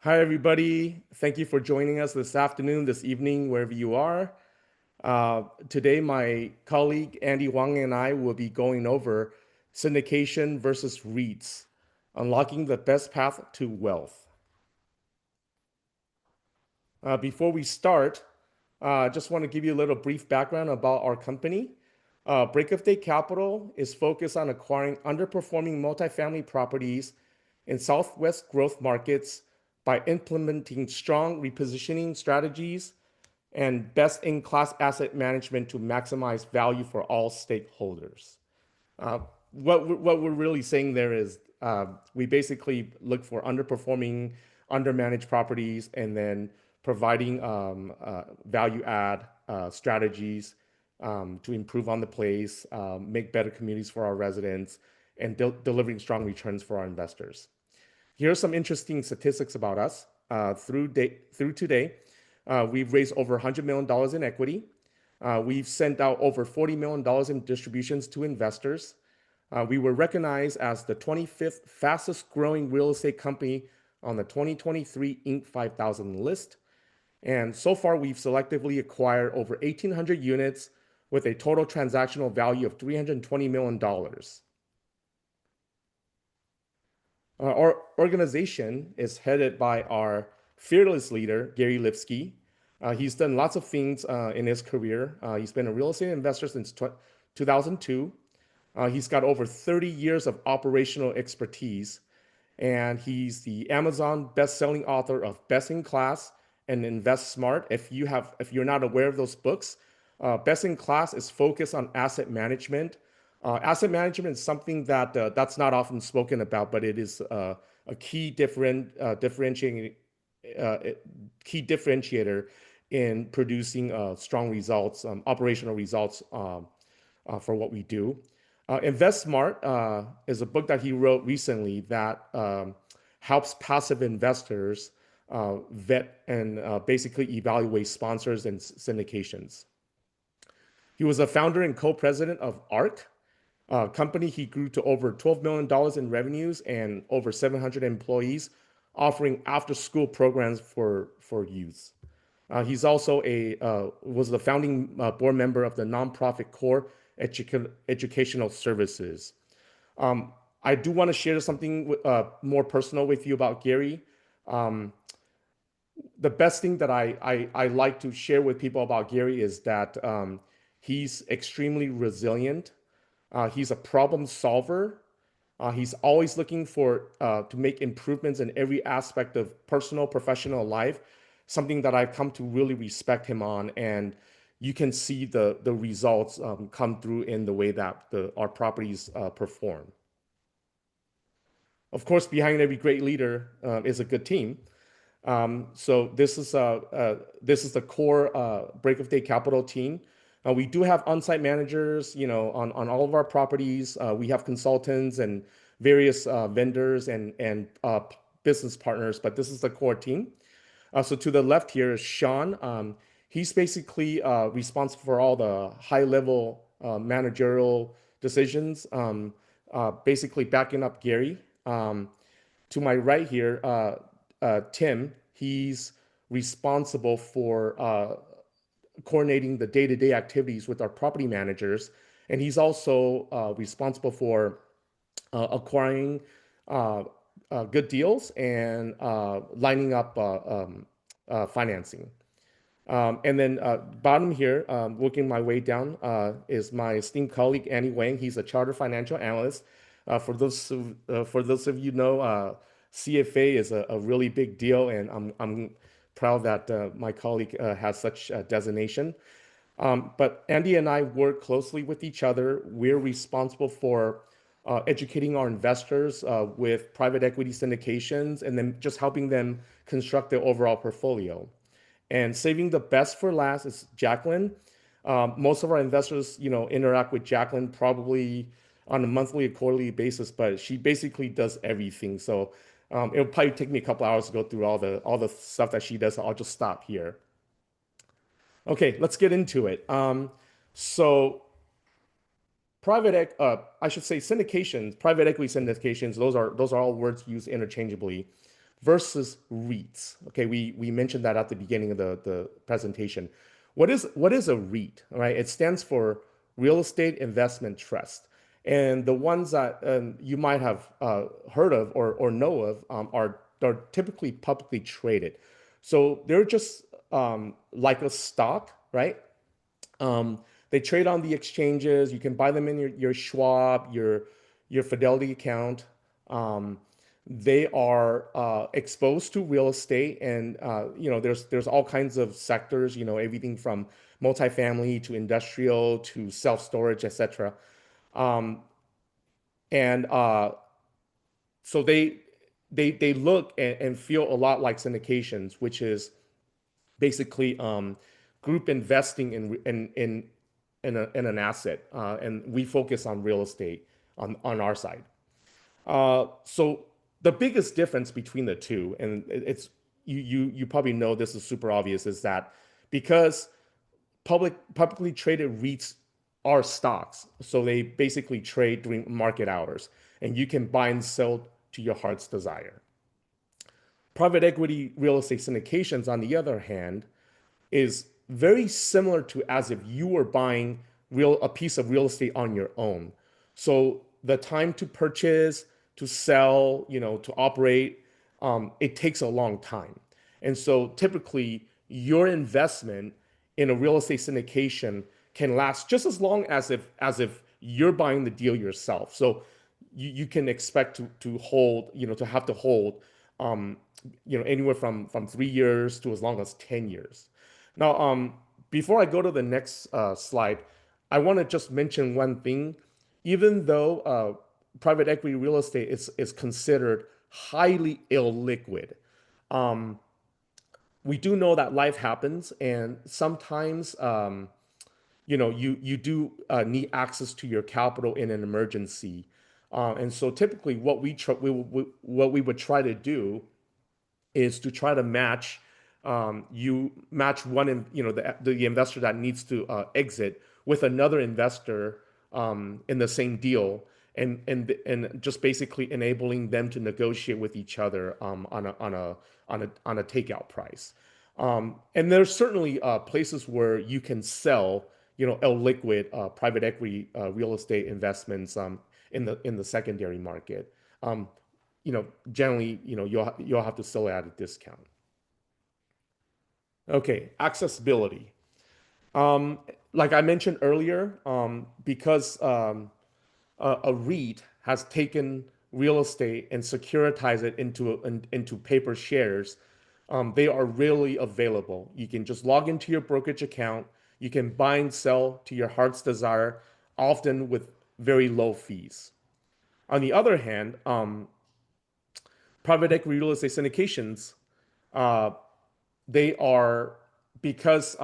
Hi, everybody. Thank you for joining us this afternoon, this evening, wherever you are. Today, my colleague Andy Wang and I will be going over syndication versus REITs, unlocking the best path to wealth. Before we start, I just want to give you a little brief background about our company. Break of Day Capital is focused on acquiring underperforming multifamily properties in Southwest growth markets by implementing strong repositioning strategies and best-in-class asset management to maximize value for all stakeholders. Uh, what we're really saying there is we basically look for underperforming, undermanaged properties and then providing value add strategies to improve on the place, make better communities for our residents, and delivering strong returns for our investors. Here are some interesting statistics about us. Through today, we've raised over $100 million in equity. We've sent out over $40 million in distributions to investors. We were recognized as the 25th fastest growing real estate company on the 2023 Inc. 5000 list. And so far, we've selectively acquired over 1,800 units with a total transactional value of $320 million. Our organization is headed by our fearless leader, Gary Lipsky. He's done lots of things in his career. He's been a real estate investor since 2002. He's got over 30 years of operational expertise, and he's the Amazon best-selling author of Best in Class and Invest Smart. If you're not aware of those books, Best in Class is focused on asset management. Asset management is something that's not often spoken about, but it is a uh, key differentiator in producing strong results, operational results for what we do. Invest Smart is a book that he wrote recently that helps passive investors vet and basically evaluate sponsors and syndications. He was a founder and co-president of ARC, a company he grew to over $12 million in revenues and over 700 employees, offering after-school programs for youth. He's also was the founding board member of the nonprofit Core Educational Services. I do want to share something more personal with you about Gary. Um, the best thing that I like to share with people about Gary is that he's extremely resilient. He's a problem solver. He's always looking for to make improvements in every aspect of personal, professional life, something that I've come to really respect him on. And you can see the results come through in the way that our properties perform. Of course, behind every great leader is a good team. So this is the core Break of Day Capital team. We do have on-site managers, on all of our properties. We have consultants and various vendors and business partners, but this is the core team. So to the left here is Sean. He's basically responsible for all the high-level managerial decisions, basically backing up Gary. To my right here, Tim, he's responsible for coordinating the day-to-day activities with our property managers, and he's also responsible for acquiring good deals and lining up financing. And then bottom here, working my way down, is my esteemed colleague Annie Wang. He's a chartered financial analyst. For those of you know, CFA is a really big deal, and I'm proud that my colleague has such a designation. But Andy and I work closely with each other. We're responsible for educating our investors with private equity syndications, and then just helping them construct their overall portfolio. And saving the best for last is Jacqueline. Most of our investors, interact with Jacqueline probably on a monthly or quarterly basis, but she basically does everything. So it'll probably take me a couple hours to go through all the stuff that she does. So I'll just stop here. Okay, let's get into it. So I should say syndications, private equity syndications. Those are all words used interchangeably. versus REITs. Okay, we mentioned that at the beginning of the presentation. What is a REIT? All right, it stands for Real Estate Investment Trust. And the ones that you might have heard of or know of are typically publicly traded. So they're just like a stock, right? Um, they trade on the exchanges. You can buy them in your Schwab, your Fidelity account. Um, they are exposed to real estate, and there's all kinds of sectors. Everything from multifamily to industrial to self storage, etc. Um, and so they look and feel a lot like syndications, which is basically group investing in an asset, and we focus on real estate on our side. So the biggest difference between the two, and it's you probably know this is super obvious, is that because publicly traded REITs are stocks, so they basically trade during market hours, and you can buy and sell to your heart's desire. Private equity real estate syndications, on the other hand, is very similar to as if you were buying a piece of real estate on your own. So the time to purchase, to sell, to operate, it takes a long time. And so typically your investment in a real estate syndication can last just as long as if you're buying the deal yourself. So you can expect to hold, to have to hold anywhere from 3 years to as long as 10 years. Now, before I go to the next slide, I want to just mention one thing. Even though private equity real estate is considered highly illiquid, um, we do know that life happens, and sometimes you do need access to your capital in an emergency. And so typically, what we would try to do is to try to match the investor that needs to exit with another investor in the same deal, and just basically enabling them to negotiate with each other on a takeout price. And there's certainly places where you can sell illiquid private equity real estate investments in the secondary market. um, Generally, you'll have to sell it at a discount. Okay, accessibility. Um, like I mentioned earlier, because a REIT has taken real estate and securitized it into paper shares, they are really available. You can just log into your brokerage account. You can buy and sell to your heart's desire, often with very low fees. On the other hand, private equity real estate syndications, uh, they are because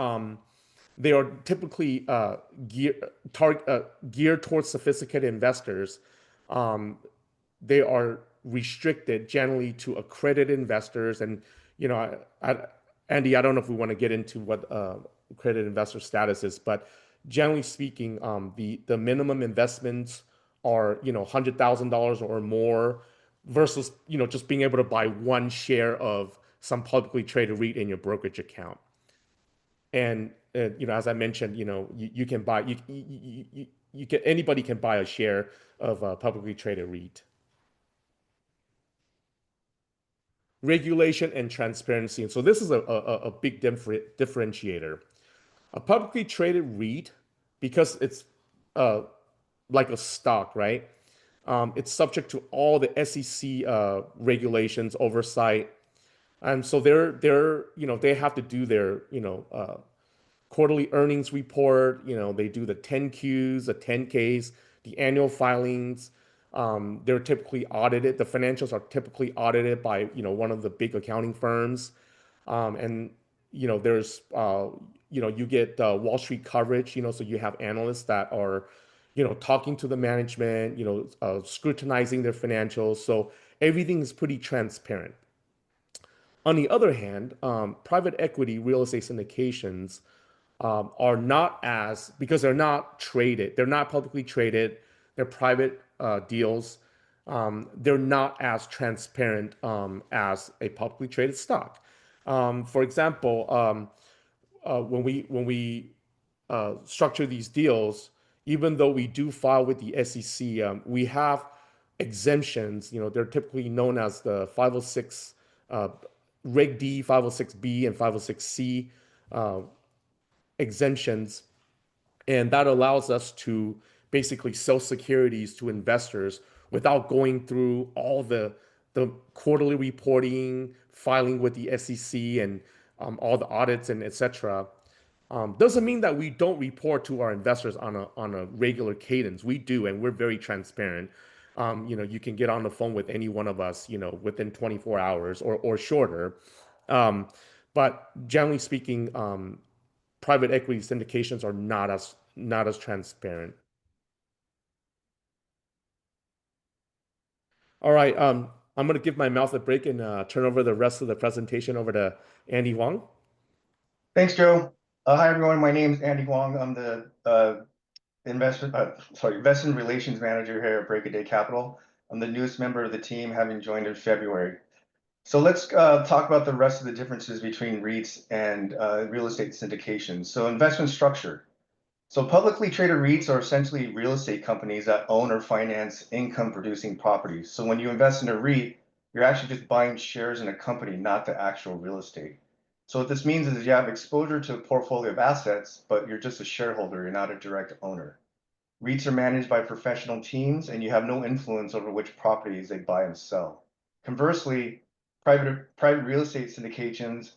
they are typically geared towards sophisticated investors. Um, they are restricted generally to accredited investors, and Andy, I don't know if we want to get into what accredited investor status is, but generally speaking, the minimum investments are $100,000 or more, versus just being able to buy one share of some publicly traded REIT in your brokerage account. And as I mentioned, you can buy you can anybody can buy a share of a publicly traded REIT. Regulation and transparency. And so this is a big differentiator. A publicly traded REIT, because it's uh, like a stock, right? It's subject to all the SEC regulations, oversight, and so they have to do their quarterly earnings report. They do the 10Qs, the 10Ks, the annual filings. They're typically audited. The financials are typically audited by one of the big accounting firms. And there's you get Wall Street coverage. So you have analysts that are talking to the management, scrutinizing their financials. So everything is pretty transparent. On the other hand, private equity real estate syndications are not, because they're not traded, they're not publicly traded, they're private deals. they're not as transparent as a publicly traded stock. For example, when we structure these deals, even though we do file with the SEC, we have exemptions. They're typically known as the 506 uh, Reg D, 506B, and 506C uh, exemptions, and that allows us to basically sell securities to investors without going through all the quarterly reporting, filing with the SEC, and all the audits and etc. Doesn't mean that we don't report to our investors on a regular cadence. We do, and we're very transparent. You can get on the phone with any one of us, within 24 hours or shorter. Um, but generally speaking, private equity syndications are not as transparent. All right, I'm gonna give my mouth a break and turn over the rest of the presentation over to Andy Wong. Thanks, Joe. Hi, everyone. My name is Andy Wong. I'm the investment relations manager here at Break a Day Capital. I'm the newest member of the team, having joined in February. So let's talk about the rest of the differences between REITs and real estate syndications. So investment structure. So publicly traded REITs are essentially real estate companies that own or finance income producing properties. So when you invest in a REIT, you're actually just buying shares in a company, not the actual real estate. So what this means is you have exposure to a portfolio of assets, but you're just a shareholder, you're not a direct owner. REITs are managed by professional teams, and you have no influence over which properties they buy and sell. Conversely, private real estate syndications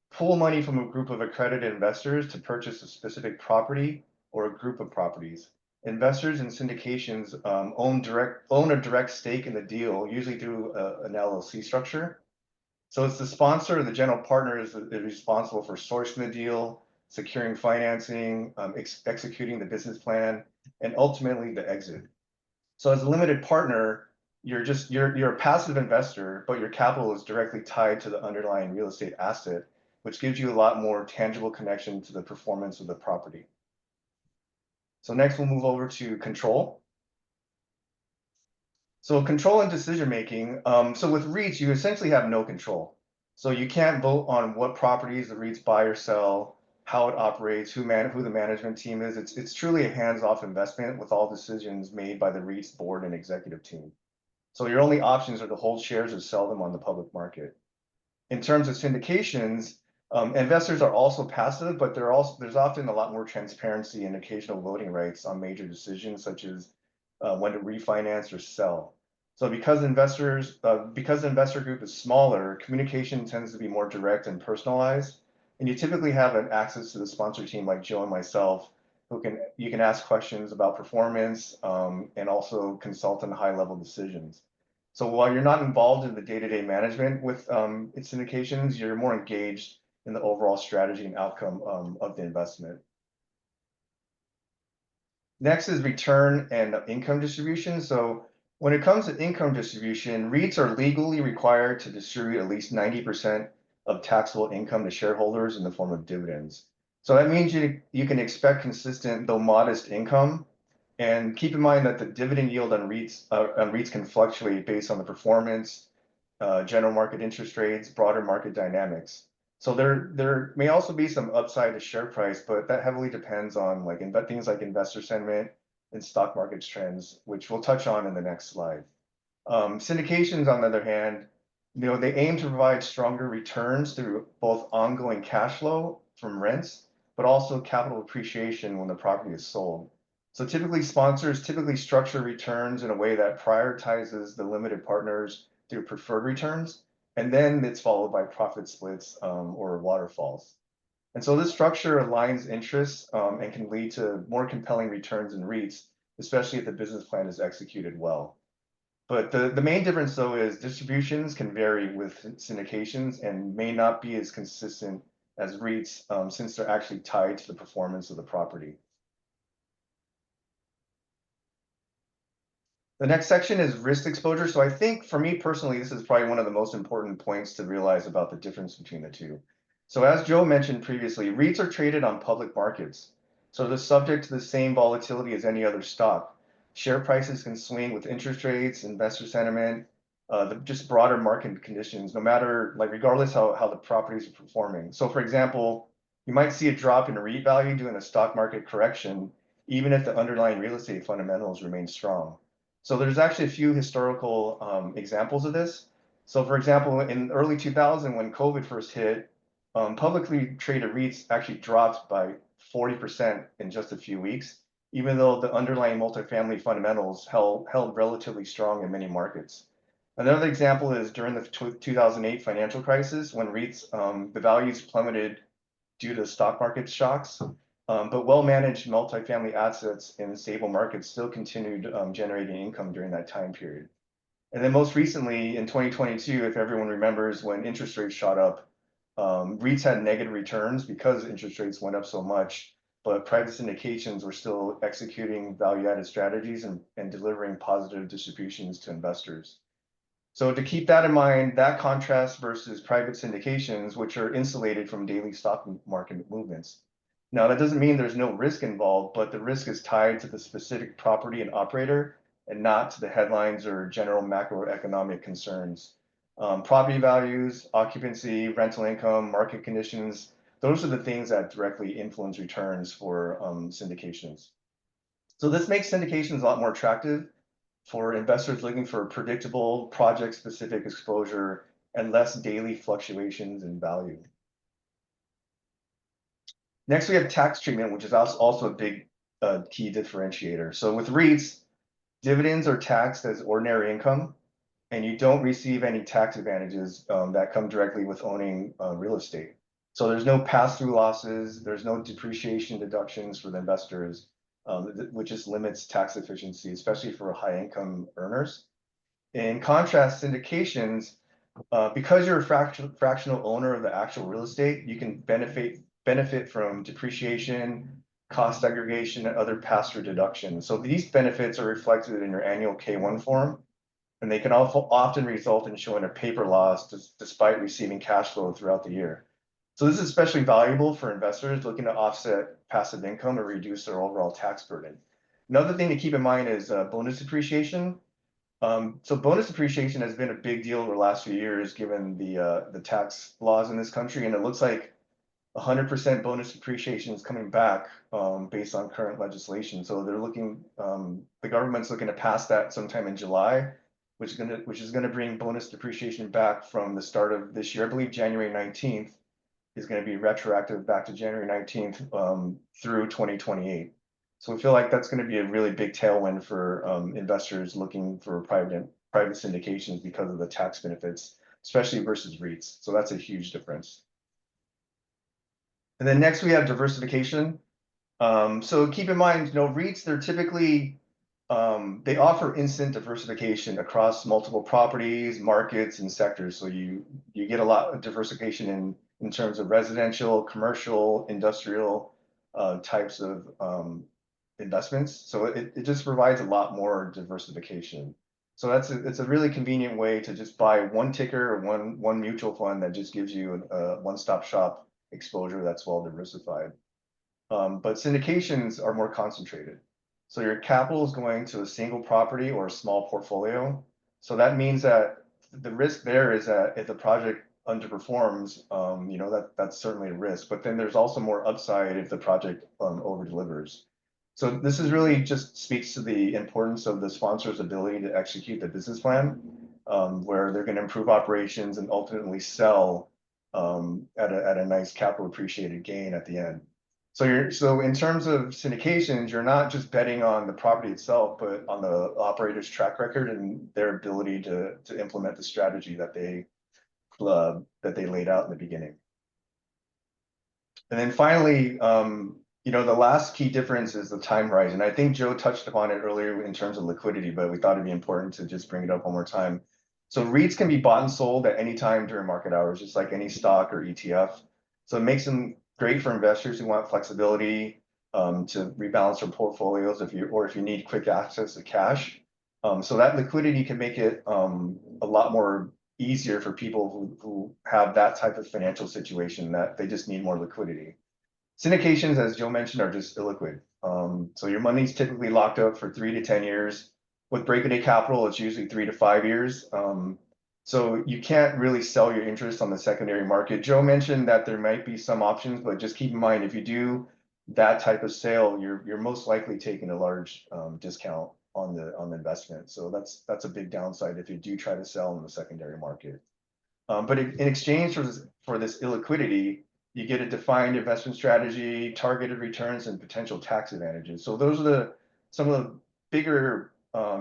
pool money from a group of accredited investors to purchase a specific property or a group of properties. Investors in syndications own a direct stake in the deal, usually through an LLC structure. So it's the sponsor or the general partner is responsible for sourcing the deal, securing financing, executing the business plan, and ultimately the exit. So as a limited partner, you're a passive investor, but your capital is directly tied to the underlying real estate asset, which gives you a lot more tangible connection to the performance of the property. So next we'll move over to control. So control and decision making. So with REITs, you essentially have no control. So you can't vote on what properties the REITs buy or sell, how it operates, who the management team is. It's truly a hands-off investment with all decisions made by the REITs board and executive team. So your only options are to hold shares or sell them on the public market. In terms of syndications, investors are also passive, but there's often a lot more transparency and occasional voting rights on major decisions, such as when to refinance or sell. So because the investor group is smaller, communication tends to be more direct and personalized, and you typically have an access to the sponsor team like Joe and myself, you can ask questions about performance and also consult on high level decisions. So while you're not involved in the day-to-day management with its syndications, you're more engaged in the overall strategy and outcome of the investment. Next is return and income distribution. So when it comes to income distribution, REITs are legally required to distribute at least 90% of taxable income to shareholders in the form of dividends. So that means you can expect consistent, though modest, income. And keep in mind that the dividend yield on REITs can fluctuate based on the performance, general market interest rates, broader market dynamics. So there may also be some upside to share price, but that heavily depends on things like investor sentiment and stock market trends, which we'll touch on in the next slide. Syndications, on the other hand, they aim to provide stronger returns through both ongoing cash flow from rents, but also capital appreciation when the property is sold. So sponsors typically structure returns in a way that prioritizes the limited partners through preferred returns, and then it's followed by profit splits or waterfalls. And so this structure aligns interests and can lead to more compelling returns in REITs, especially if the business plan is executed well. But the main difference, though, is distributions can vary with syndications and may not be as consistent as REITs since they're actually tied to the performance of the property. The next section is risk exposure. So I think for me personally, this is probably one of the most important points to realize about the difference between the two. So as Joe mentioned previously, REITs are traded on public markets. So they're subject to the same volatility as any other stock. Share prices can swing with interest rates, investor sentiment, just broader market conditions, no matter, like, regardless how the properties are performing. So for example, you might see a drop in REIT value during a stock market correction, even if the underlying real estate fundamentals remain strong. So there's actually a few historical examples of this. So for example, in early 2000, when COVID first hit, publicly traded REITs actually dropped by 40% in just a few weeks, even though the underlying multifamily fundamentals held relatively strong in many markets. Another example is during the 2008 financial crisis, when REITs, the values plummeted due to stock market shocks, but well-managed multifamily assets in stable markets still continued generating income during that time period. And then most recently in 2022, if everyone remembers, when interest rates shot up, REITs had negative returns because interest rates went up so much, but private syndications were still executing value-added strategies and delivering positive distributions to investors. So to keep that in mind, that contrast versus private syndications, which are insulated from daily stock market movements. Now, that doesn't mean there's no risk involved, but the risk is tied to the specific property and operator and not to the headlines or general macroeconomic concerns. Property values, occupancy, rental income, market conditions, those are the things that directly influence returns for syndications. So this makes syndications a lot more attractive for investors looking for predictable project-specific exposure and less daily fluctuations in value. Next, we have tax treatment, which is also a big key differentiator. So with REITs, dividends are taxed as ordinary income, and you don't receive any tax advantages that come directly with owning real estate. So there's no pass-through losses, there's no depreciation deductions for the investors, which just limits tax efficiency, especially for high-income earners. In contrast, syndications, because you're a fractional owner of the actual real estate, you can benefit from depreciation, cost segregation, and other pass-through deductions. So these benefits are reflected in your annual K-1 form, and they can also often result in showing a paper loss despite receiving cash flow throughout the year. So this is especially valuable for investors looking to offset passive income or reduce their overall tax burden. Another thing to keep in mind is bonus depreciation. So bonus depreciation has been a big deal over the last few years, given the tax laws in this country, and it looks like 100% bonus depreciation is coming back based on current legislation. So they're looking, the government's looking to pass that sometime in July, which is gonna bring bonus depreciation back from the start of this year. I believe January 19th is going to be retroactive back to January 19th through 2028. So we feel like that's going to be a really big tailwind for investors looking for private syndications because of the tax benefits, especially versus REITs. So that's a huge difference. And then next we have diversification. So keep in mind, REITs, they're typically, they offer instant diversification across multiple properties, markets, and sectors. So you get a lot of diversification in terms of residential, commercial, industrial types of investments. So it just provides a lot more diversification. So it's a really convenient way to just buy one ticker or one mutual fund that just gives you a one-stop shop exposure that's well diversified. But syndications are more concentrated. So your capital is going to a single property or a small portfolio. So that means that the risk there is that if the project underperforms, that's certainly a risk. But then there's also more upside if the project over delivers. So this is really just speaks to the importance of the sponsor's ability to execute the business plan, where they're going to improve operations and ultimately sell at a nice capital appreciated gain at the end. So in terms of syndications, you're not just betting on the property itself, but on the operator's track record and their ability to implement the strategy that they laid out in the beginning. And then finally, the last key difference is the time horizon. I think Joe touched upon it earlier in terms of liquidity, but we thought it'd be important to just bring it up one more time. So REITs can be bought and sold at any time during market hours, just like any stock or ETF. So it makes them great for investors who want flexibility to rebalance their portfolios if you need quick access to cash. So that liquidity can make it a lot more easier for people who have that type of financial situation that they just need more liquidity. Syndications, as Joe mentioned, are just illiquid. So your money's typically locked up for 3 to 10 years. With break-a-day capital, it's usually 3 to 5 years. So you can't really sell your interest on the secondary market. Joe mentioned that there might be some options, but just keep in mind if you do that type of sale, you're most likely taking a large discount on the investment. So that's a big downside if you do try to sell in the secondary market. But in exchange for this illiquidity, you get a defined investment strategy, targeted returns, and potential tax advantages. So those are some of the bigger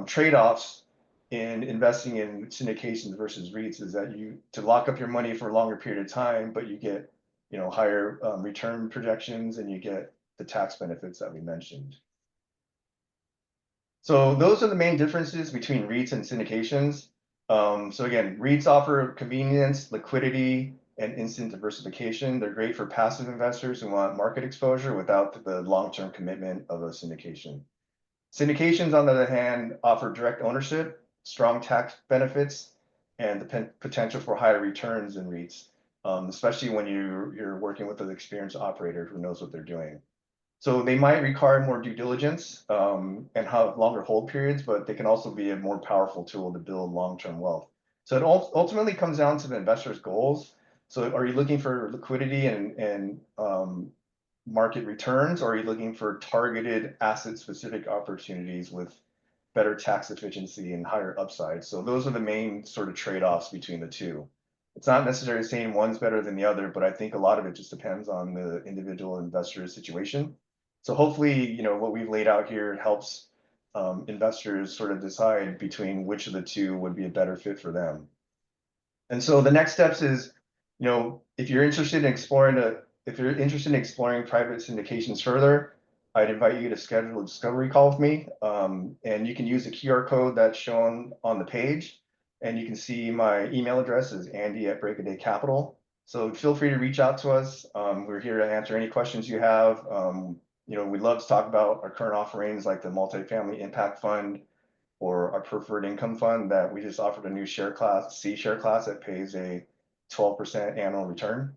trade-offs in investing in syndications versus REITs is that you to lock up your money for a longer period of time, but you get higher return projections and you get the tax benefits that we mentioned. So those are the main differences between REITs and syndications. So again, REITs offer convenience, liquidity, and instant diversification. They're great for passive investors who want market exposure without the long-term commitment of a syndication. Syndications, on the other hand, offer direct ownership, strong tax benefits, and the potential for higher returns in REITs, especially when you're working with an experienced operator who knows what they're doing. So they might require more due diligence and have longer hold periods, but they can also be a more powerful tool to build long-term wealth. So it ultimately comes down to the investor's goals. So are you looking for liquidity and market returns, or are you looking for targeted asset-specific opportunities with better tax efficiency and higher upside? So those are the main sort of trade-offs between the two. It's not necessarily saying one's better than the other, but I think a lot of it just depends on the individual investor's situation. So hopefully, what we've laid out here helps investors sort of decide between which of the two would be a better fit for them. And so the next steps is, if you're interested in exploring private syndications further, I'd invite you to schedule a discovery call with me. And you can use the QR code that's shown on the page. And you can see my email address is Andy@Breakaday Capital. So feel free to reach out to us. We're here to answer any questions you have. We'd love to talk about our current offerings like the Multifamily Impact Fund or our Preferred Income Fund that we just offered a new C share class that pays a 12% annual return.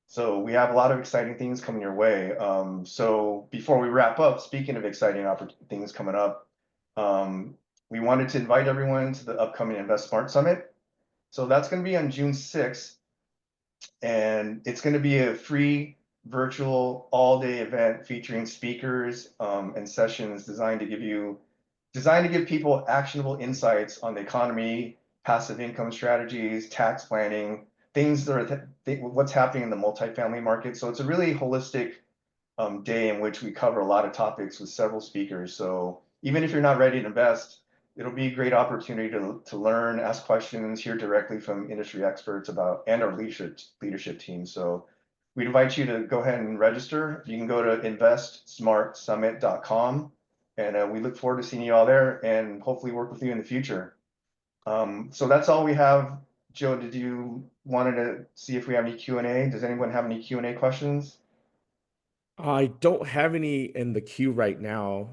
So we have a lot of exciting things coming your way. So before we wrap up, speaking of exciting things coming up, we wanted to invite everyone to the upcoming Invest Smart Summit. So that's going to be on June 6th, and it's going to be a free virtual all-day event featuring speakers and sessions designed to give people actionable insights on the economy, passive income strategies, tax planning, things that are what's happening in the multifamily market. So it's a really holistic day in which we cover a lot of topics with several speakers. So even if you're not ready to invest, it'll be a great opportunity to learn, ask questions, hear directly from industry experts and our leadership team. So we'd invite you to go ahead and register. You can go to investsmartsummit.com, and we look forward to seeing you all there and hopefully work with you in the future. So that's all we have. Joe, did you wanted to see if we have any Q&A? Does anyone have any Q&A questions? I don't have any in the queue right now,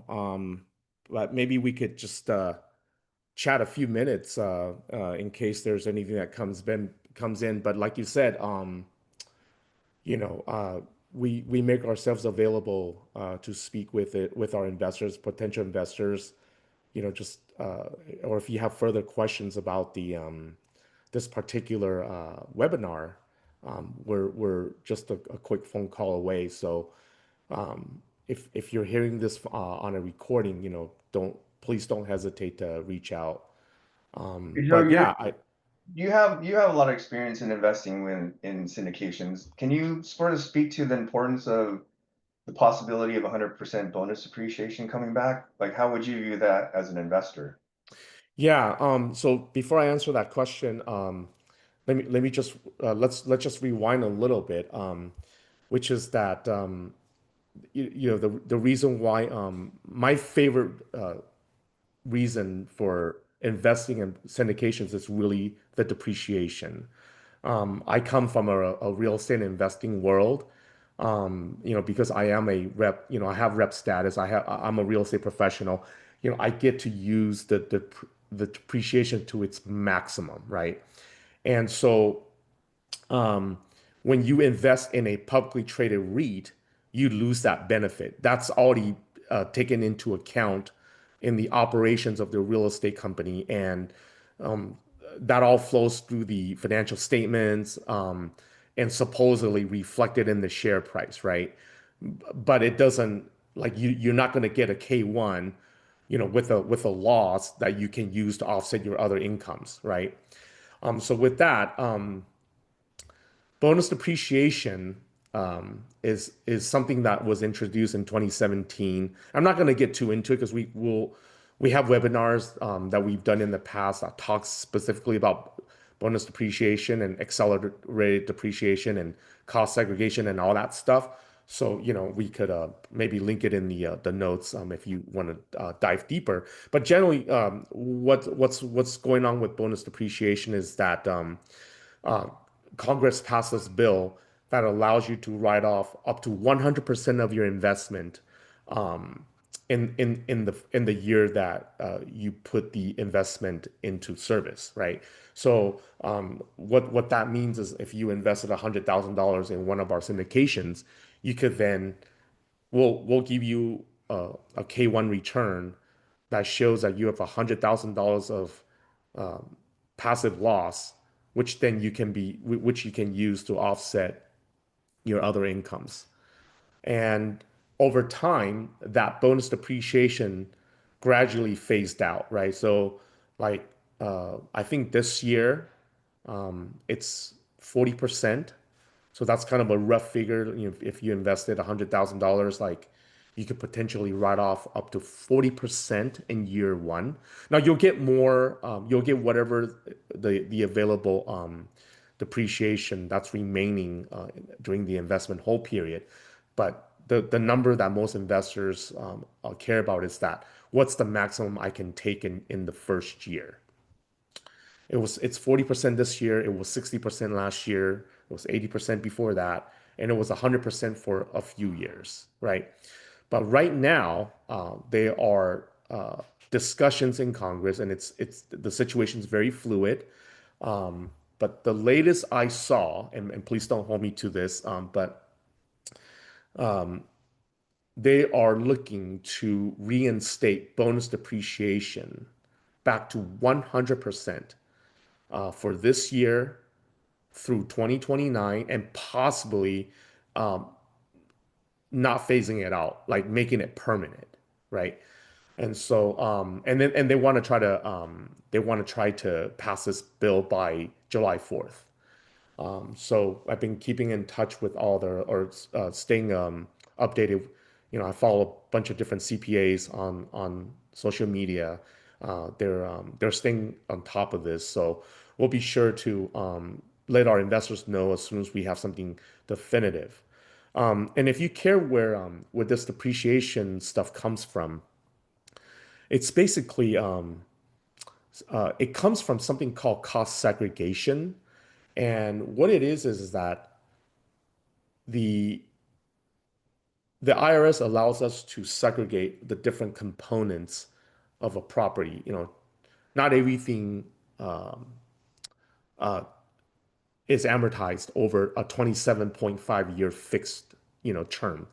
but maybe we could just chat a few minutes in case there's anything that comes in. But like you said, you know, uh, we make ourselves available to speak with our investors, potential investors. Just or if you have further questions about the this particular webinar, we're just a quick phone call away. So if you're hearing this on a recording, please don't hesitate to reach out. Hey, Joe, But yeah, you have a lot of experience in investing in syndications. Can you sort of speak to the importance of the possibility of 100% bonus appreciation coming back? Like, how would you view that as an investor? yeah. So before I answer that question, let me just let's just rewind a little bit, which is that the reason why my favorite reason for investing in syndications is really the depreciation. I come from a real estate investing world, because I am a rep, I have rep status. I'm a real estate professional. I get to use the depreciation to its maximum, right? And so um, when you invest in a publicly traded REIT, you lose that benefit. That's already taken into account in the operations of the real estate company, and um, that all flows through the financial statements and supposedly reflected in the share price, right? But it doesn't like you're not going to get a K1, with a loss that you can use to offset your other incomes, right? So with that, bonus depreciation is something that was introduced in 2017. I'm not going to get too into it because we have webinars that we've done in the past that talks specifically about bonus depreciation and accelerated depreciation and cost segregation and all that stuff. So, we could maybe link it in the notes if you want to dive deeper. But generally, what's going on with bonus depreciation is that uh, Congress passed this bill that allows you to write off up to 100% of your investment um, in the year that you put the investment into service, right? So what that means is if you invested $100,000 in one of our syndications, you could then we'll give you a K1 return that shows that you have $100,000 of um, passive loss, which you can use to offset your other incomes. And over time, that bonus depreciation gradually phased out, right? So, like, I think this year, it's 40%. So that's kind of a rough figure. If you invested $100,000, like you could potentially write off up to 40% in year one. Now you'll get more, you'll get whatever the available depreciation that's remaining during the investment hold period. But the number that most investors care about is that what's the maximum I can take in the first year. It's 40% this year. It was 60% last year. It was 80% before that, and it was 100% for a few years, right? But right now, there are discussions in Congress, and it's the situation is very fluid. But the latest I saw, and please don't hold me to this, but they are looking to reinstate bonus depreciation back to 100% for this year through 2029 and possibly um, not phasing it out, like making it permanent, right? And so, and they want to try to pass this bill by July 4th. So I've been keeping in touch with all the or staying updated. I follow a bunch of different CPAs on social media. They're staying on top of this, so we'll be sure to let our investors know as soon as we have something definitive. And if you care where this depreciation stuff comes from, it's basically it comes from something called cost segregation. And what it is that the the IRS allows us to segregate the different components of a property. Not everything um, uh, is amortized over a 27.5 year fixed, term.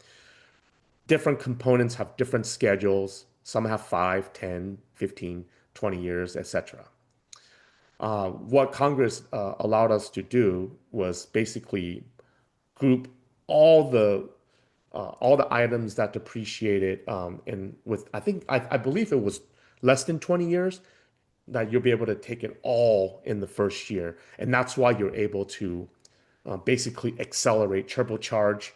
Different components have different schedules. Some have 5, 10, 15, 20 years, etc. What Congress allowed us to do was basically group all the all the items that depreciated in with I believe it was less than 20 years that you'll be able to take it all in the first year, and that's why you're able to basically accelerate, turbocharge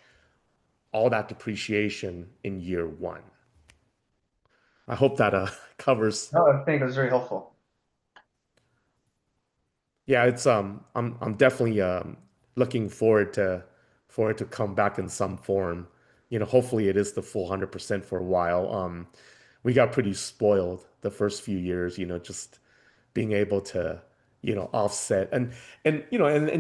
all that depreciation in year one. I hope that covers. No, I think that's very helpful. Yeah, it's I'm definitely looking for it to come back in some form. Hopefully it is the full 100% for a while. We got pretty spoiled the first few years, just being able to, offset and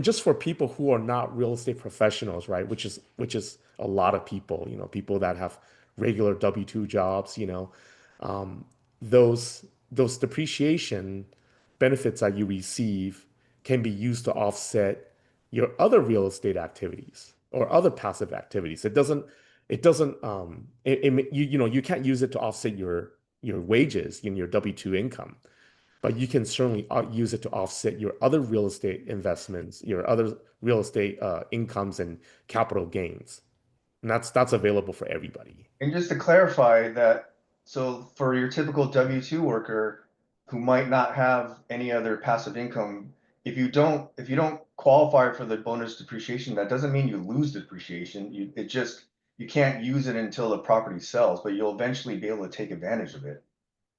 just for people who are not real estate professionals, right? Which is a lot of people, people that have regular W-2 jobs, um, those depreciation benefits that you receive can be used to offset your other real estate activities or other passive activities. it doesn't you can't use it to offset your wages in your W-2 income, but you can certainly use it to offset your other real estate investments, your other real estate incomes and capital gains. And that's available for everybody. And just to clarify that, so for your typical W-2 worker who might not have any other passive income, if you don't qualify for the bonus depreciation, that doesn't mean you lose depreciation. You can't use it until the property sells, but you'll eventually be able to take advantage of it.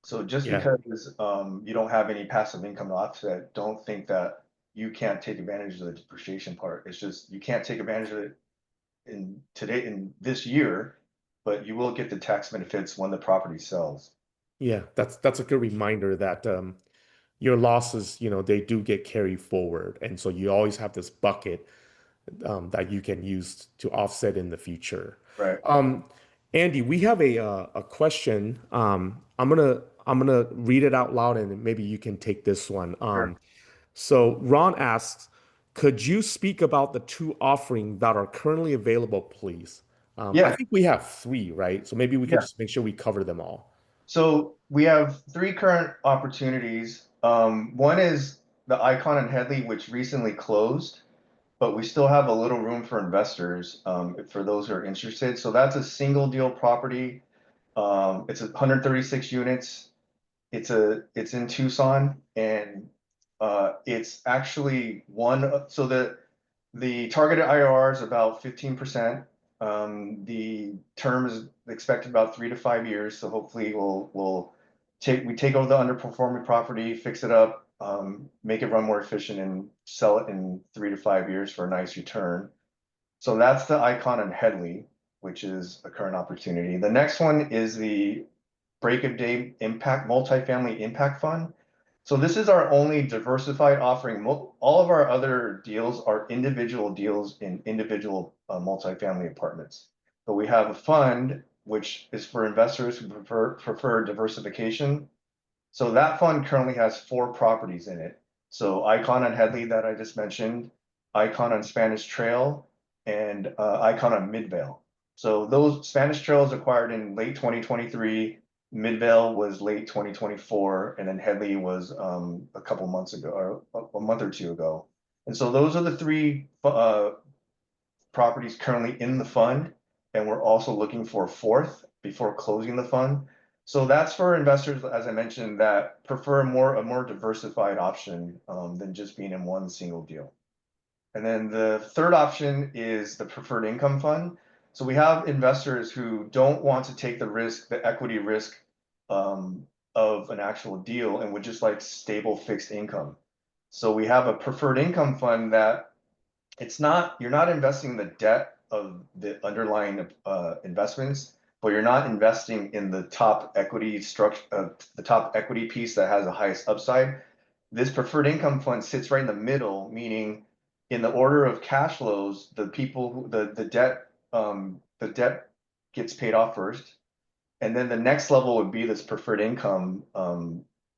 So just Yeah. because you don't have any passive income to offset, don't think that you can't take advantage of the depreciation part. It's just you can't take advantage of it in this year, but you will get the tax benefits when the property sells. Yeah, that's a good reminder that your losses, they do get carried forward. And so you always have this bucket that you can use to offset in the future. Right. Um, Andy, we have a question. I'm gonna read it out loud, and maybe you can take this one. Sure. So Ron asks, could you speak about the two offerings that are currently available, please? I Yeah. think we have three, right? So maybe we could Yeah. just make sure we cover them all. So we have three current opportunities. One is the Icon and Headley, which recently closed, but we still have a little room for investors for those who are interested. So that's a single deal property. It's 136 units. It's in Tucson, and it's actually so the targeted IRR is about 15%. The term is expected about 3 to 5 years. So hopefully we take over the underperforming property, fix it up, make it run more efficient, and sell it in 3 to 5 years for a nice return. So that's the Icon and Headley, which is a current opportunity. The next one is the Break of Day Impact Multifamily Impact Fund. So this is our only diversified offering. All of our other deals are individual deals in individual multifamily apartments. But we have a fund which is for investors who prefer diversification. So that fund currently has 4 properties in it. So Icon on Headley that I just mentioned, Icon on Spanish Trail, and Icon on Midvale. So those Spanish Trails acquired in late 2023, Midvale was late 2024, and then Headley was a couple months ago, or a month or two ago. And so those are the three properties currently in the fund, and we're also looking for a fourth before closing the fund. So that's for investors, as I mentioned, that prefer a more diversified option than just being in one single deal. And then the third option is the preferred income fund. So we have investors who don't want to take the risk, the equity risk of an actual deal, and would just like stable fixed income. So we have a preferred income fund that you're not investing in the debt of the underlying investments, but you're not investing in the top equity structure, the top equity piece that has the highest upside. This preferred income fund sits right in the middle, meaning in the order of cash flows, the debt gets paid off first, and then the next level would be this preferred income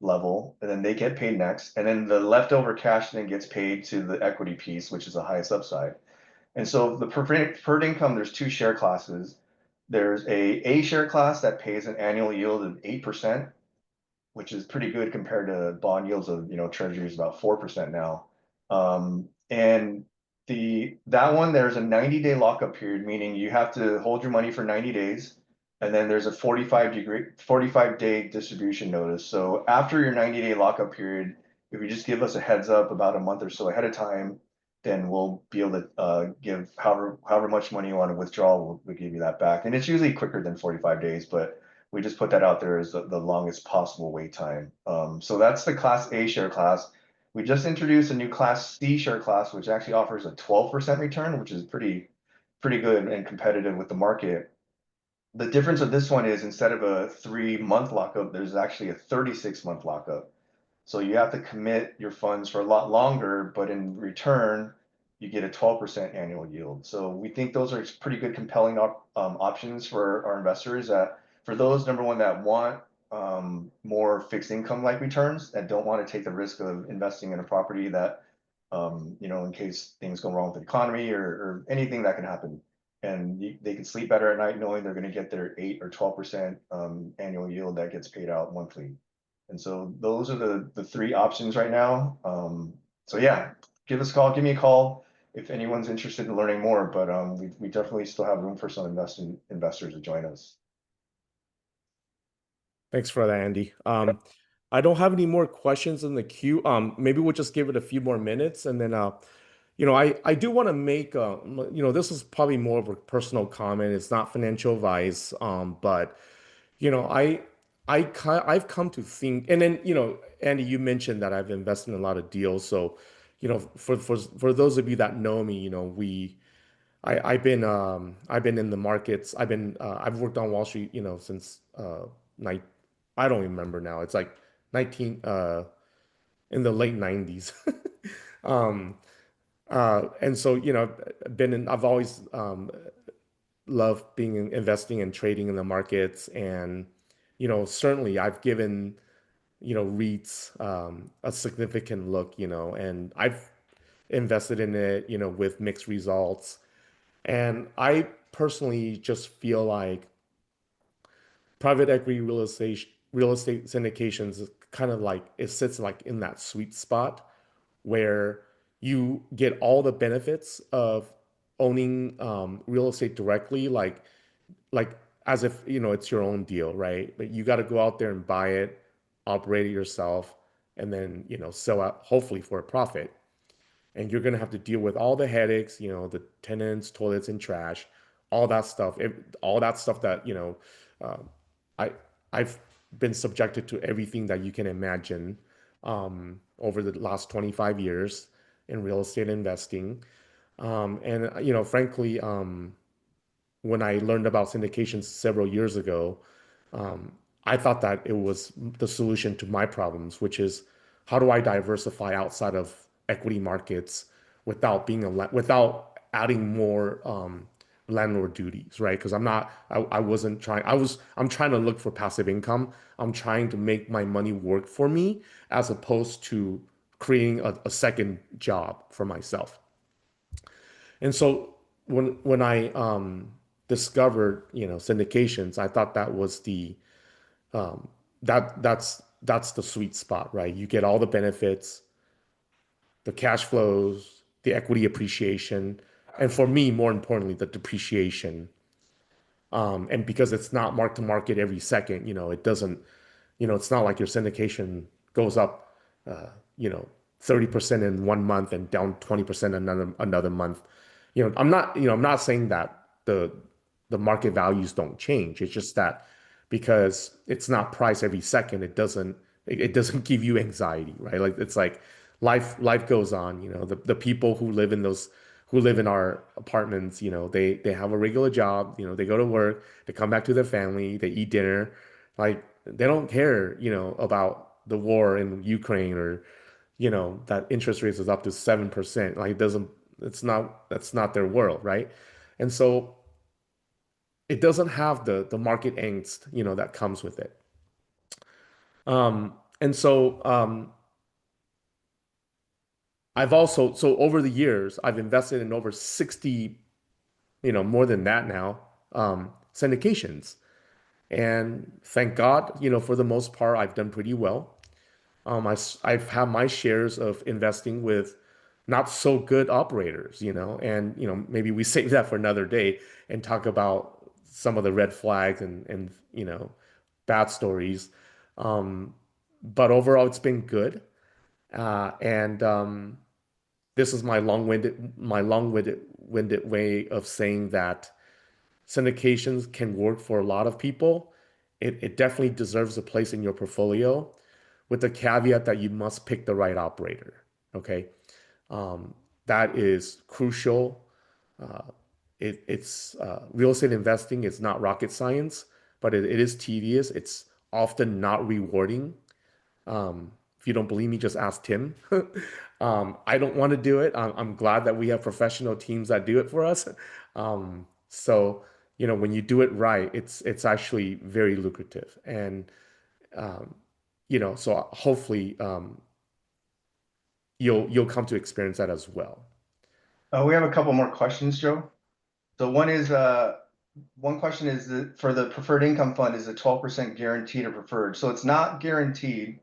level, and then they get paid next, and then the leftover cash then gets paid to the equity piece, which is the highest upside. And so the preferred income, there's two share classes. There's a share class that pays an annual yield of 8%, which is pretty good compared to bond yields of, treasuries about 4% now. And that one, there's a 90-day lockup period, meaning you have to hold your money for 90 days. And then there's a 45-day distribution notice. So after your 90-day lockup period, if you just give us a heads up about a month or so ahead of time, then we'll be able to give however much money you want to withdraw, we'll give you that back. And it's usually quicker than 45 days, but we just put that out there as the longest possible wait time. So that's the Class A share class. We just introduced a new Class C share class, which actually offers a 12% return, which is pretty good and competitive with the market. The difference of this one is instead of a 3-month lockup, there's actually a 36-month lockup. So you have to commit your funds for a lot longer, but in return, you get a 12% annual yield. So we think those are pretty good, compelling options for our investors. For those, number one, that want more fixed income like returns and don't want to take the risk of investing in a property that, in case things go wrong with the economy or anything that can happen. and they can sleep better at night knowing they're going to get their 8 or 12% annual yield that gets paid out monthly. And so those are the three options right now. So yeah, give us a call, give me a call if anyone's interested in learning more. But we definitely still have room for some investors to join us. Thanks for that, Andy. I don't have any more questions in the queue. Maybe we'll just give it a few more minutes and then I do want to make this is probably more of a personal comment. It's not financial advice. But you know, I've come to think, and then Andy, you mentioned that I've invested in a lot of deals. So, for those of you that know me, I've been in the markets. I've worked on Wall Street, since night I don't remember now. It's like 19 in the late 90s. Um and so I've always loved investing and trading in the markets, and certainly I've given REITs a significant look, and I've invested in it, with mixed results. And I personally just feel like private equity real estate syndications is kind of like it sits like in that sweet spot where you get all the benefits of owning real estate directly, like as if it's your own deal, right? But you got to go out there and buy it, operate it yourself, and then sell out hopefully for a profit. And you're gonna have to deal with all the headaches, the tenants, toilets, and trash, all that stuff, all that stuff that um, I I've been subjected to everything that you can imagine over the last 25 years in real estate investing. And frankly, when I learned about syndications several years ago, um, I thought that it was the solution to my problems, which is how do I diversify outside of equity markets without without adding more landlord duties, right? Because I wasn't trying. I'm trying to look for passive income. I'm trying to make my money work for me as opposed to creating a second job for myself. And so when I discovered syndications, I thought that was the that's the sweet spot, right? You get all the benefits, the cash flows, the equity appreciation, and for me, more importantly, the depreciation. And because it's not mark to market every second, it doesn't, it's not like your syndication goes up, uh, you know, 30% in one month and down 20% another month. I'm not saying that the market values don't change. It's just that because it's not priced every second, it doesn't give you anxiety, right? Like it's like life goes on. The people who live in our apartments, they have a regular job, they go to work, they come back to their family, they eat dinner, like they don't care, about the war in Ukraine or that interest rates is up to 7%. Like it doesn't, that's not their world, right? And so it doesn't have the market angst, that comes with it. And so so over the years, I've invested in over 60, more than that now, syndications. And thank God, for the most part, I've done pretty well. I've had my shares of investing with not so good operators, and maybe we save that for another day and talk about some of the red flags and bad stories. Um, but overall, it's been good. And this is my long-winded way of saying that syndications can work for a lot of people. It definitely deserves a place in your portfolio, with the caveat that you must pick the right operator. Okay. Um, that is crucial. Uh, it's Real estate investing is not rocket science, but it is tedious. It's often not rewarding. If you don't believe me, just ask Tim. I don't want to do it. I'm glad that we have professional teams that do it for us. So, when you do it right, it's actually very lucrative. And um, so hopefully you'll come to experience that as well. We have a couple more questions, Joe. So one question is that for the preferred income fund, is the 12% guaranteed or preferred? So it's not guaranteed.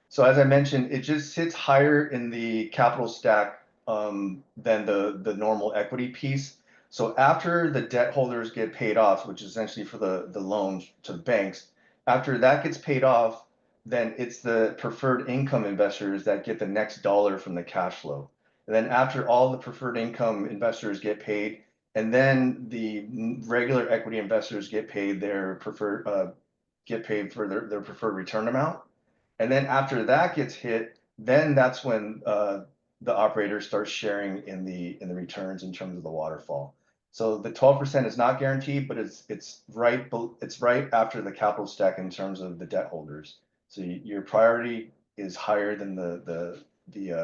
So as I mentioned, it just sits higher in the capital stack than the normal equity piece. So after the debt holders get paid off, which is essentially for the loans to the banks, after that gets paid off, then it's the preferred income investors that get the next dollar from the cash flow. And then after all the preferred income investors get paid, and then the regular equity investors get paid their preferred get paid for their preferred return amount. And then after that gets hit, then that's when the operator starts sharing in the returns in terms of the waterfall. So the 12% is not guaranteed, but it's right after the capital stack in terms of the debt holders. So your priority is higher than the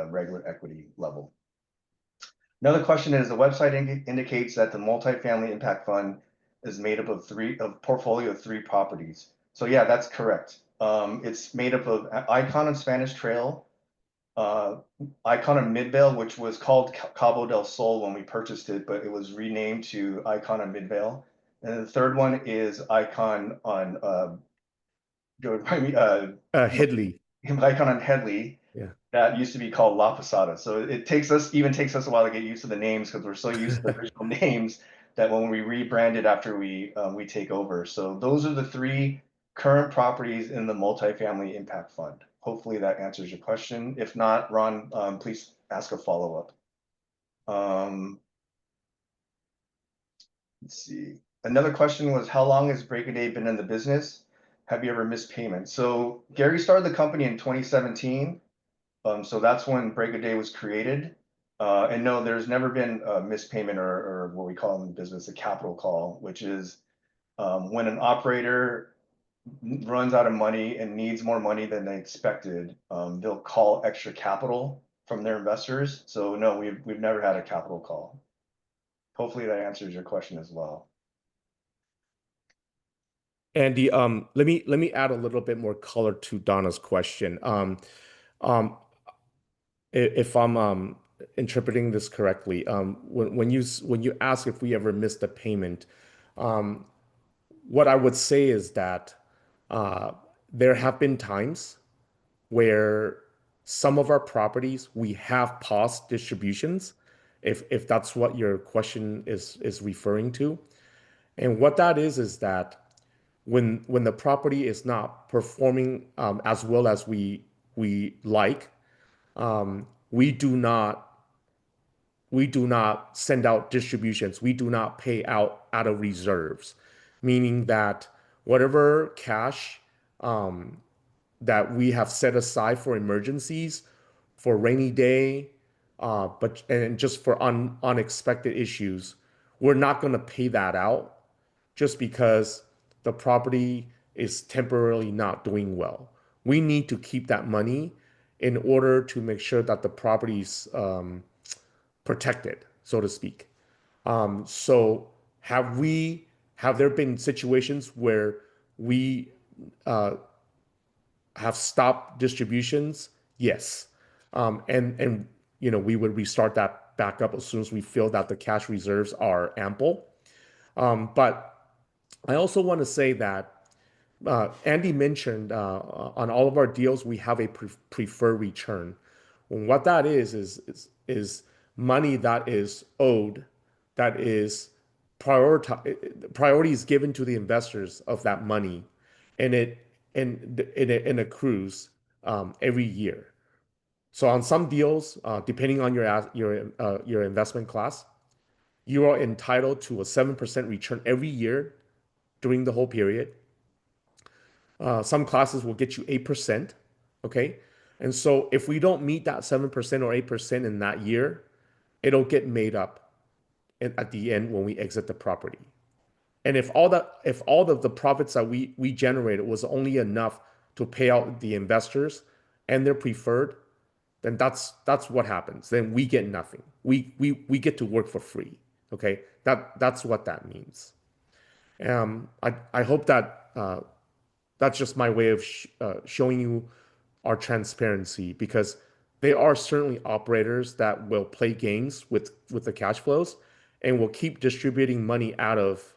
regular equity level. Another question is the website indicates that the multifamily impact fund is made up of portfolio of three properties. So yeah, that's correct. It's made up of Icon of Spanish Trail, uh, Icon of Midvale, which was called Cabo del Sol when we purchased it, but it was renamed to Icon of Midvale. And the third one is Icon on Headley. Icon on Headley, Yeah. that used to be called La Posada. So it takes us a while to get used to the names because we're so used to the original names that when we rebrand it after we take over. So those are the three current properties in the multifamily impact fund. Hopefully that answers your question. If not, Ron, please ask a follow-up. Um, let's see. Another question was, how long has Break a Day been in the business? Have you ever missed payment? So Gary started the company in 2017. So that's when Break a Day was created. And no, there's never been a missed payment or what we call in business a capital call, which is when an operator runs out of money and needs more money than they expected, they'll call extra capital from their investors. So no, we've never had a capital call. Hopefully that answers your question as well. Andy, let me add a little bit more color to Donna's question. Um, if I'm interpreting this correctly, when you ask if we ever missed a payment, um, what I would say is that uh, there have been times where some of our properties we have paused distributions, if that's what your question is referring to. And what that is that when the property is not performing as well as we like, we do not send out distributions. We do not pay out of reserves, meaning that whatever cash that we have set aside for emergencies, for rainy day, but and just for unexpected issues, we're not going to pay that out just because the property is temporarily not doing well. We need to keep that money in order to make sure that the property's protected, so to speak. So have there been situations where we uh, have stopped distributions? Yes. And we would restart that back up as soon as we feel that the cash reserves are ample. But I also want to say that Andy mentioned on all of our deals, we have a preferred return. And what that is money that is owed, that is priority is given to the investors of that money, and it accrues every year. So on some deals, depending on your investment class, you are entitled to a 7% return every year during the whole period. Some classes will get you 8%. Okay. And so if we don't meet that 7% or 8% in that year, it'll get made up at the end when we exit the property. And if all of the profits that we generated was only enough to pay out the investors and their preferred, then that's what happens. Then we get nothing. We get to work for free. Okay. That's what that means. I hope that that's just my way of showing you our transparency, because there are certainly operators that will play games with the cash flows, and will keep distributing money out of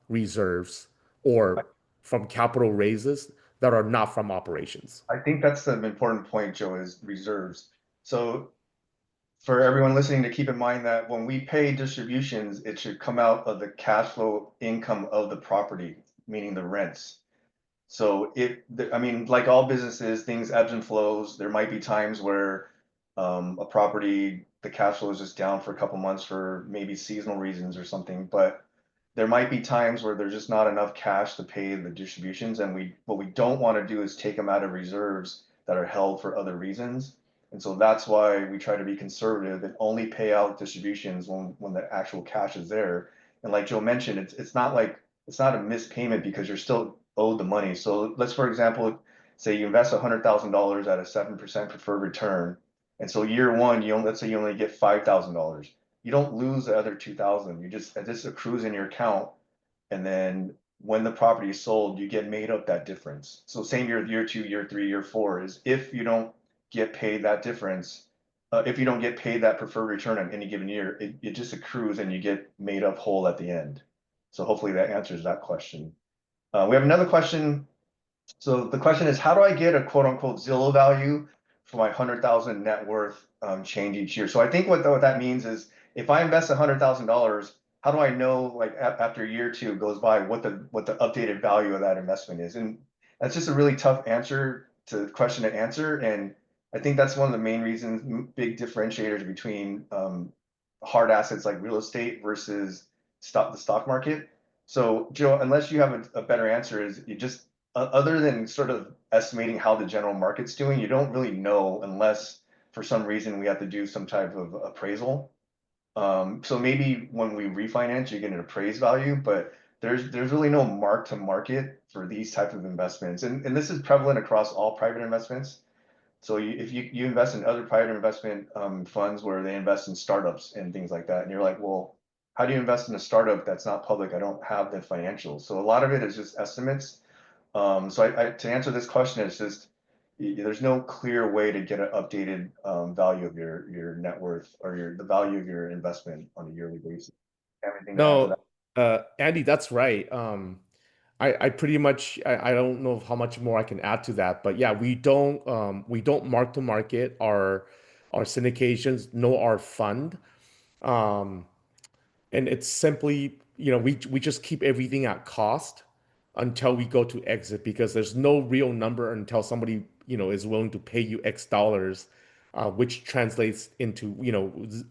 reserves or from capital raises that are not from operations. I think that's an important point, Joe, is reserves. So for everyone listening to keep in mind that when we pay distributions, it should come out of the cash flow income of the property, meaning the rents. So I mean, like all businesses, things ebbs and flows. There might be times where a property, the cash flow is just down for a couple months for maybe seasonal reasons or something. But there might be times where there's just not enough cash to pay the distributions, and what we don't want to do is take them out of reserves that are held for other reasons. And so that's why we try to be conservative and only pay out distributions when the actual cash is there. And like Joe mentioned, it's not like it's not a missed payment because you're still owed the money. So let's, for example, say you invest $100,000 at a 7% preferred return. And so year one, let's say you only get $5,000. You don't lose the other 2,000. It just accrues in your account. And then when the property is sold, you get made up that difference. So same year two, year three, year four is if you don't get paid that difference, if you don't get paid that preferred return on any given year, it just accrues and you get made up whole at the end. So hopefully that answers that question. We have another question. So the question is, how do I get a quote unquote Zillow value for my 100,000 net worth change each year? So I think what that means is if I invest $100,000, how do I know like after a year or two goes by what the updated value of that investment is? And that's just a really tough answer to question to answer. And I think that's one of the main reasons, big differentiators between hard assets like real estate versus the stock market. So Joe, unless you have a better answer, is you just other than sort of estimating how the general market's doing, you don't really know unless for some reason we have to do some type of appraisal. So maybe when we refinance, you get an appraised value, but there's really no mark to market for these type of investments. And this is prevalent across all private investments. So if you invest in other private investment funds where they invest in startups and things like that, and you're like, well, how do you invest in a startup that's not public? I don't have the financials. So a lot of it is just estimates. So to answer this question, it's just there's no clear way to get an updated value of your net worth or the value of your investment on a yearly basis. Have anything to add to that? No, Andy, that's right. I pretty much I don't know how much more I can add to that, but yeah, we don't mark to market our syndications, nor our fund. Um, and it's simply, we just keep everything at cost until we go to exit because there's no real number until somebody, is willing to pay you X dollars, which translates into,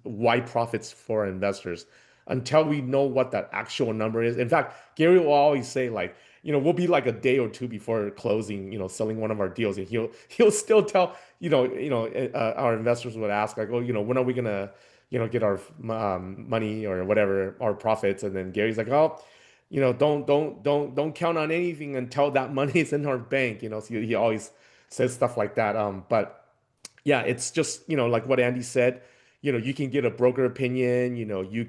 Y profits for investors. Until we know what that actual number is. In fact, Gary will always say like, we'll be like a day or two before closing, selling one of our deals, and he'll still tell, our investors would ask like, oh, when are we gonna get our money or whatever, our profits. And then Gary's like, oh, don't count on anything until that money is in our bank. So he always says stuff like that. But yeah, it's just, like what Andy said, you can get a broker opinion, we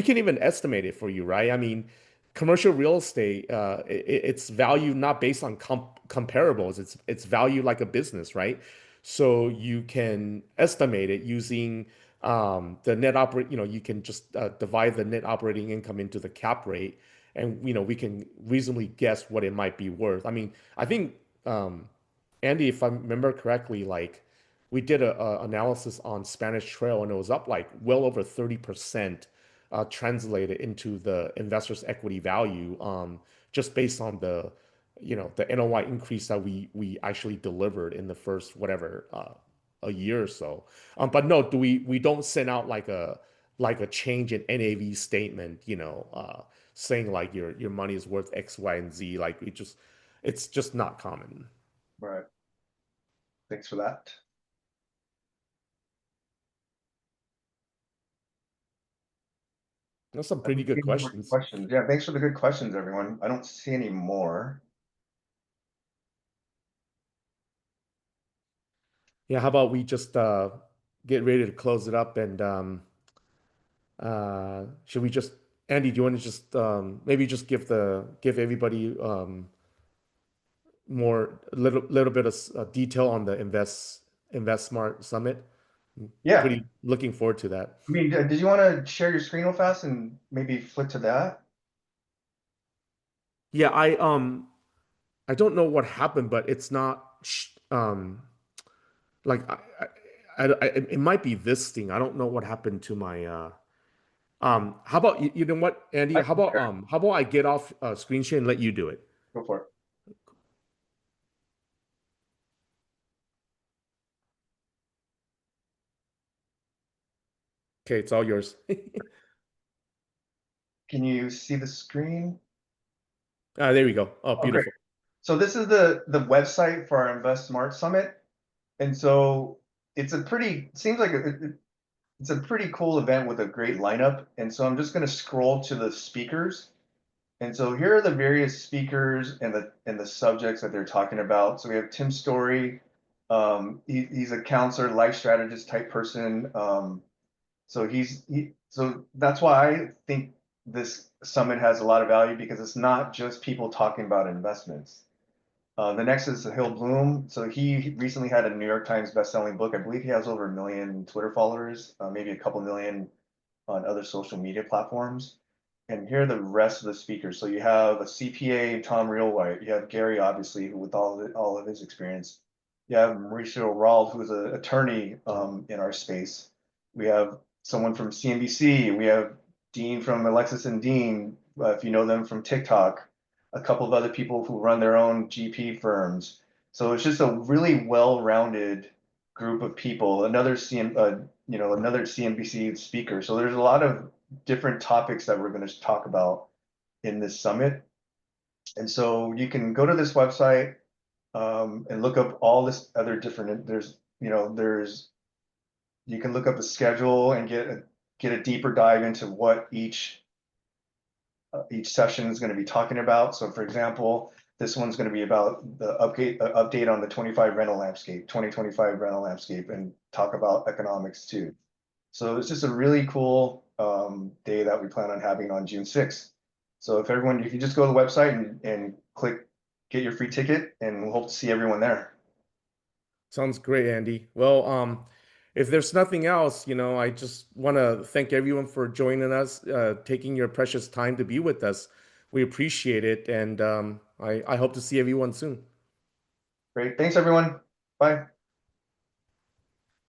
can even estimate it for you, right? I mean, commercial real estate, it's value not based on comparables. It's value like a business, right? So you can estimate it using the net operate, you can just divide the net operating income into the cap rate, and we can reasonably guess what it might be worth. I mean, I think Andy, if I remember correctly, like we did a analysis on Spanish Trail, and it was up like well over 30% translated into the investor's equity value, just based on the NOI increase that we actually delivered in the first whatever a year or so. But no, we don't send out like a change in NAV statement, saying like your money is worth X, Y, and Z. Like it's just not common. Right. Thanks for that. That's some I pretty don't see good any more questions. questions. Yeah, thanks for the good questions, everyone. I don't see any more. Yeah, how about we just get ready to close it up, and should we just Andy, do you want to just maybe just give everybody more little bit of detail on the Invest Smart Summit? Yeah. Pretty looking forward to that. I mean, did you want to share your screen real fast and maybe flip to that? Yeah, I don't know what happened, but it's not like it might be this thing. I don't know what happened to my how about you know what, Andy? I can share. How about I get off screen share and let you do it? Go for it. Okay, it's all yours. Can you see the screen? There we go. Oh, Oh, great. beautiful. So this is the website for our Invest Smart Summit. And so it's a pretty, seems like it's a pretty cool event with a great lineup. And so I'm just going to scroll to the speakers. And so here are the various speakers and the subjects that they're talking about. So we have Tim Story. He's a counselor, life strategist type person. So that's why I think this summit has a lot of value because it's not just people talking about investments. The next is Hill Bloom. So he recently had a New York Times best-selling book. I believe he has over 1 million Twitter followers, maybe a couple million on other social media platforms. And here are the rest of the speakers. So you have a CPA, Tom Realwhite. You have Gary, obviously, with all of his experience. You have Mauricio Rald, who's an attorney in our space. We have someone from CNBC. We have Dean from Alexis and Dean, if you know them from TikTok. A couple of other people who run their own GP firms. So it's just a really well-rounded group of people. Another CNBC speaker. So there's a lot of different topics that we're going to talk about in this summit. And so you can go to this website and look up all this other different. There's you can look up the schedule and get a deeper dive into what each session is going to be talking about. So, for example, this one's going to be about the update on the 2025 rental landscape, and talk about economics too. So it's just a really cool day that we plan on having on June 6th. So if you just go to the website and click get your free ticket, and we'll hope to see everyone there. Sounds great, Andy. Well, if there's nothing else, I just want to thank everyone for joining us, taking your precious time to be with us. We appreciate it, and I hope to see everyone soon. Great. Thanks, everyone. Bye.